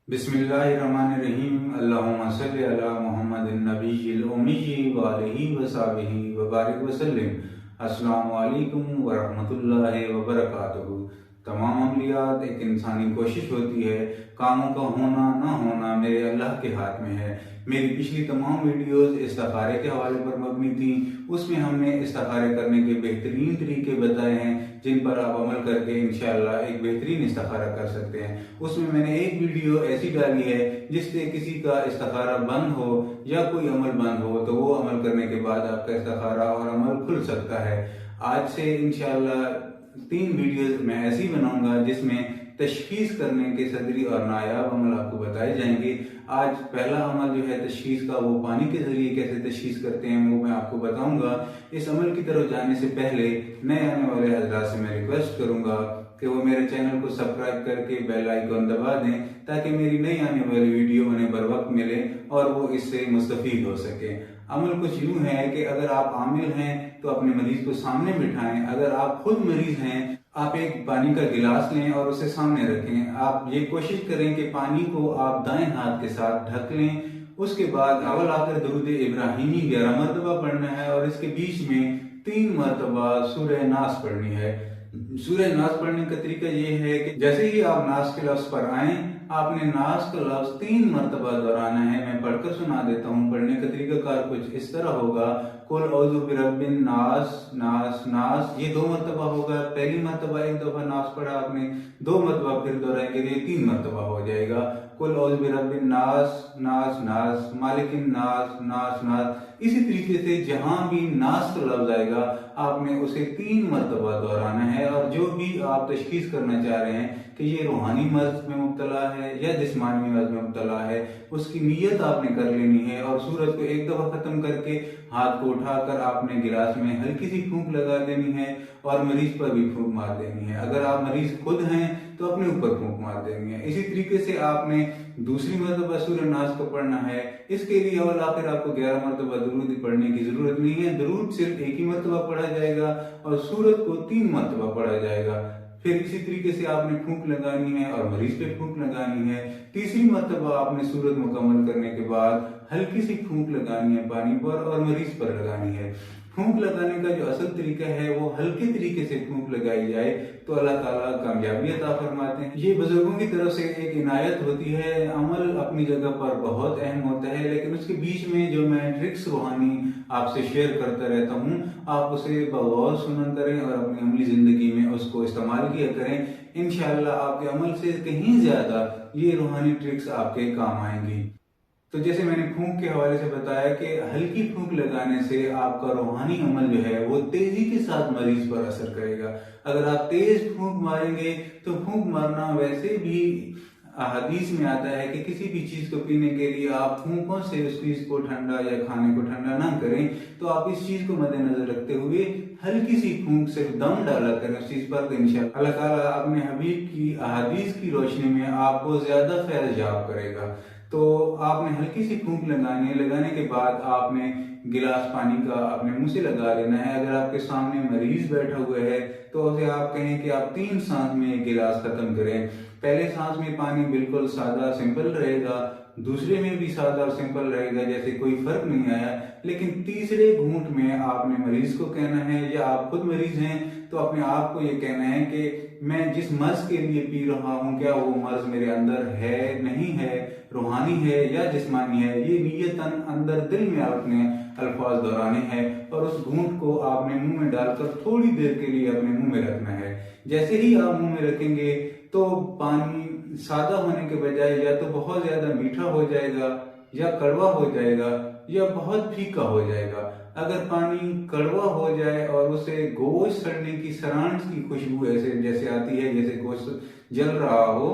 बिस्मिल्लाहिर्रहमानिर्रहीम। अल्लाहुम्मा सल्लि अला मुहम्मदिन नबिय्यिल उम्मी व आलिहि व सहाबिहि व बारिक वसल्लिम। अस्सलामु अलैकुम व रहमतुल्लाहि व बरकातुहू। तमाम अमलियात एक इंसानी कोशिश होती है, कामों का होना ना होना मेरे अल्लाह के हाथ में है। मेरी पिछली तमाम वीडियोस इस्तिखारे के हवाले पर मबनी थी। उसमें हमने इस्तिखारे करने के बेहतरीन तरीके बताए हैं जिन पर आप अमल करके इंशाअल्लाह एक बेहतरीन इस्तिखारा कर सकते हैं। उसमें मैंने एक वीडियो ऐसी डाली है जिससे किसी का इस्तिखारा बंद हो या कोई अमल बंद हो तो वो अमल करने के बाद आपका इस्तिखारा और अमल खुल सकता है। आज से इंशाअल्लाह 3 वीडियोस मैं ऐसी बनाऊंगा जिसमें तशखीस करने के सदरी और नायाब अमल आपको बताए जाएंगे। आज पहला अमल जो है तशखीस का, वो पानी के जरिए कैसे तशखीस करते हैं वो मैं आपको बताऊंगा। इस अमल की तरफ जाने से पहले नए आने वाले हजरात से मैं रिक्वेस्ट करूंगा कि वो मेरे चैनल को सब्सक्राइब करके बेल आइकन दबा दें ताकि मेरी नई आने वाली वीडियो उन्हें बर वक्त मिले और वो इससे मुस्तफीद हो सके। अमल कुछ यूं है कि अगर आप आमिल हैं तो अपने मरीज को सामने बिठाएं। अगर आप खुद मरीज हैं, आप एक पानी का गिलास लें और उसे सामने रखें। आप ये कोशिश करें कि पानी को आप दाएं हाथ के साथ ढक लें। उसके बाद अव्वल आखिर दुरूद इब्राहिमी 11 मरतबा पढ़ना है और इसके बीच में 3 मरतबा सूरह नास पढ़नी है। सूरह नास पढ़ने का तरीका ये है कि जैसे ही आप नास के लफ्ज पर आए, आपने नास का लफ्ज 3 मरतबा दोहराना है। मैं पढ़कर सुना देता हूँ। पढ़ने का तरीका कार कुछ इस तरह होगा, कुल औज़ु बिरब्बिन नास नास नास, ये 2 मरतबा होगा। पहली मरतबा एक दफा नास पढ़ा आपने, 2 मरतबा फिर दोहराएंगे, ये 3 मरतबा हो जाएगा। कुल औज़ु बिरब्बिन नास नास नास, मालिकिन नास नास नास। इसी तरीके से जहां भी नास का लफ्ज आएगा आपने उसे 3 मरतबा दोहराना है। और जो भी आप तशखीस करना चाह रहे हैं कि ये रूहानी मर्ज में मुब्तला है या जिस्मानी मर्ज में मुब्तला है, उसकी नीयत आपने कर लेनी है और सूरज को एक दफा खत्म करके हाथ को उठाकर आपने गिलास में हल्की सी फूंक लगा देनी है और मरीज पर भी फूंक मार देनी है। अगर आप मरीज खुद हैं तो अपने ऊपर फूंक मार देनी है। इसी तरीके से आपने दूसरी मरतबा सूरह नास को पढ़ना है। इसके लिए अव्वल आखिर आपको 11 मरतबा दुरूद पढ़ने की जरूरत नहीं है। दुरूद सिर्फ एक ही मरतबा पढ़ा जाएगा और सूरत को 3 मरतबा पढ़ा जाएगा। फिर इसी तरीके से आपने फूंक लगानी है और मरीज पे फूंक लगानी है। तीसरी मरतबा आपने सूरत मुकम्मल करने के बाद हल्की सी फूंक लगानी है पानी पर और मरीज पर लगानी है। फूंक लगाने का जो असल तरीका है वो हल्के तरीके से फूंक लगाई जाए तो अल्लाह ताला कामयाबी अता फरमाते हैं। ये बुजुर्गों की तरफ से एक इनायत होती है। अमल अपनी जगह पर बहुत अहम होता है, लेकिन उसके बीच में जो मैं ट्रिक्स रूहानी आपसे शेयर करता रहता हूँ, आप उसे बगौर सुना करें और अपनी अमली जिंदगी में उसको इस्तेमाल किया करें। इंशाअल्लाह आपके अमल से कहीं ज्यादा ये रूहानी ट्रिक्स आपके काम आएंगी। तो जैसे मैंने फूंक के हवाले से बताया कि हल्की फूंक लगाने से आपका रूहानी अमल जो है वो तेजी के साथ मरीज पर असर करेगा। अगर आप तेज फूंक मारेंगे तो फूंक मारना वैसे भी हदीस में आता है कि किसी भी चीज को पीने के लिए आप फूंकों से उस चीज को ठंडा या खाने को ठंडा ना करें। तो आप इस चीज को मद्देनजर रखते हुए हल्की सी फूंक सिर्फ दम डाला करें उस चीज पर। इंशाअल्लाह अल्लाह ताला अपने हबीब की अहादीस की रोशनी में आपको ज्यादा फैज़ याब करेगा। तो आपने हल्की सी फूंक लगानी है। लगाने के बाद आपने गिलास पानी का अपने मुंह से लगा लेना है। अगर आपके सामने मरीज बैठा हुआ है तो उसे आप कहें कि आप 3 सांस में गिलास खत्म करें। पहले सांस में पानी बिल्कुल सादा सिंपल रहेगा, दूसरे में भी सादा और सिंपल रहेगा, जैसे कोई फर्क नहीं आया। लेकिन तीसरे घूंट में आपने मरीज को कहना है या आप खुद मरीज हैं तो अपने आप को ये कहना है कि मैं जिस मर्ज के लिए पी रहा हूँ क्या वो मर्ज मेरे अंदर है, नहीं है, रूहानी है या जिस्मानी है। ये नीयतन अंदर दिल में आपने अल्फाज दोहराने हैं और उस घूंट को आपने मुंह में डालकर थोड़ी देर के लिए अपने मुंह में रखना है। जैसे ही आप मुंह में रखेंगे तो पानी सादा होने के बजाय या तो बहुत ज्यादा मीठा हो जाएगा या कड़वा हो जाएगा या बहुत फीका हो जाएगा। अगर पानी कड़वा हो जाए और उसे गोश्त सड़ने की सरांठ की खुशबू ऐसे जैसे आती है जैसे गोश्त जल रहा हो,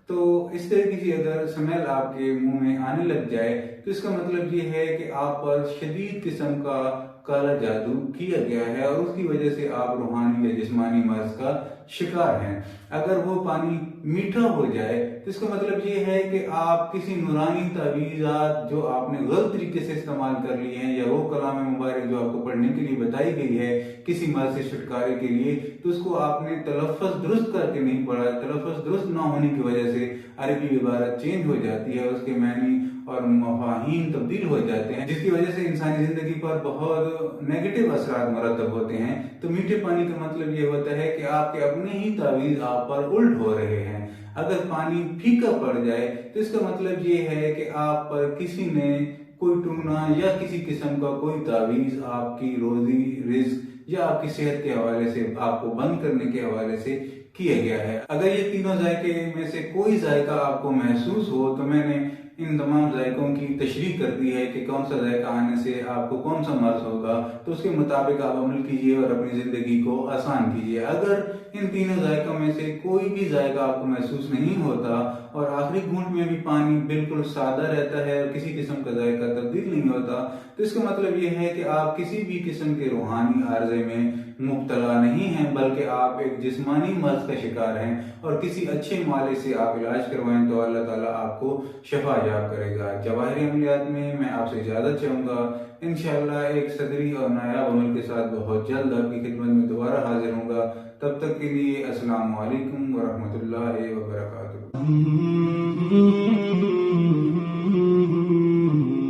तो इस तरह की अगर स्मेल आपके मुंह में आने लग जाए तो इसका मतलब ये है कि आप पर शदीद किस्म का کالا جادو کیا گیا ہے اور اس کی وجہ سے آپ روحانی یا جسمانی مرض کا شکار ہیں۔ اگر وہ پانی میٹھا ہو جائے تو اس کا مطلب یہ ہے کہ آپ کسی نورانی تعویذات جو آپ نے غلط طریقے سے استعمال کر لی ہیں یا وہ کلام مبارک جو آپ کو پڑھنے کے لیے بتائی گئی ہے کسی مرض سے چھٹکارے کے لیے، تو اس کو آپ نے تلفظ درست کر کے نہیں پڑھا۔ تلفظ درست نہ ہونے کی وجہ سے عربی عبارت چینج ہو جاتی ہے، اس کے معنی اور مفاہیم تبدیل ہو جاتے ہیں، جس کی وجہ سے انسانی زندگی پر بہت نیگیٹو اثرات مرتب ہوتے ہیں۔ تو میٹھے پانی کا مطلب یہ ہوتا ہے کہ آپ کے اپنے ہی تعویذ آپ پر الٹ ہو رہے ہیں۔ اگر پانی پھیکا پڑ جائے تو اس کا مطلب یہ ہے کہ آپ پر کسی نے کوئی ٹونا یا کسی قسم کا کوئی تعویذ آپ کی روزی رزق یا آپ کی صحت کے حوالے سے آپ کو بند کرنے کے حوالے سے کیا گیا ہے۔ اگر یہ تینوں ذائقے میں سے کوئی ذائقہ آپ کو محسوس ہو تو میں نے ان تمام ذائقوں کی تشریح کر دی ہے کہ کون سا ذائقہ آنے سے آپ کو کون سا مرض ہوگا، تو اس کے مطابق آپ عمل کیجئے اور اپنی زندگی کو آسان کیجئے۔ اگر ان تینوں ذائقوں میں سے کوئی بھی ذائقہ آپ کو محسوس نہیں ہوتا اور آخری گھونٹ میں بھی پانی بالکل سادہ رہتا ہے اور کسی قسم کا ذائقہ تبدیل نہیں ہوتا، تو اس کا مطلب یہ ہے کہ آپ کسی بھی قسم کے روحانی عارضے میں مبتلا نہیں ہیں، بلکہ آپ ایک جسمانی مرض کا شکار ہیں اور کسی اچھے معالج سے آپ علاج کروائیں تو اللہ تعالیٰ آپ کو شفا یاب کرے گا۔ جواہری عملیات میں آپ سے اجازت چاہوں گا، انشاءاللہ ایک صدری اور نایاب عمل کے ساتھ بہت جلد آپ کی خدمت میں دوبارہ حاضر ہوں گا۔ تب تک کے لیے السلام علیکم ورحمۃ اللہ وبرکاتہ۔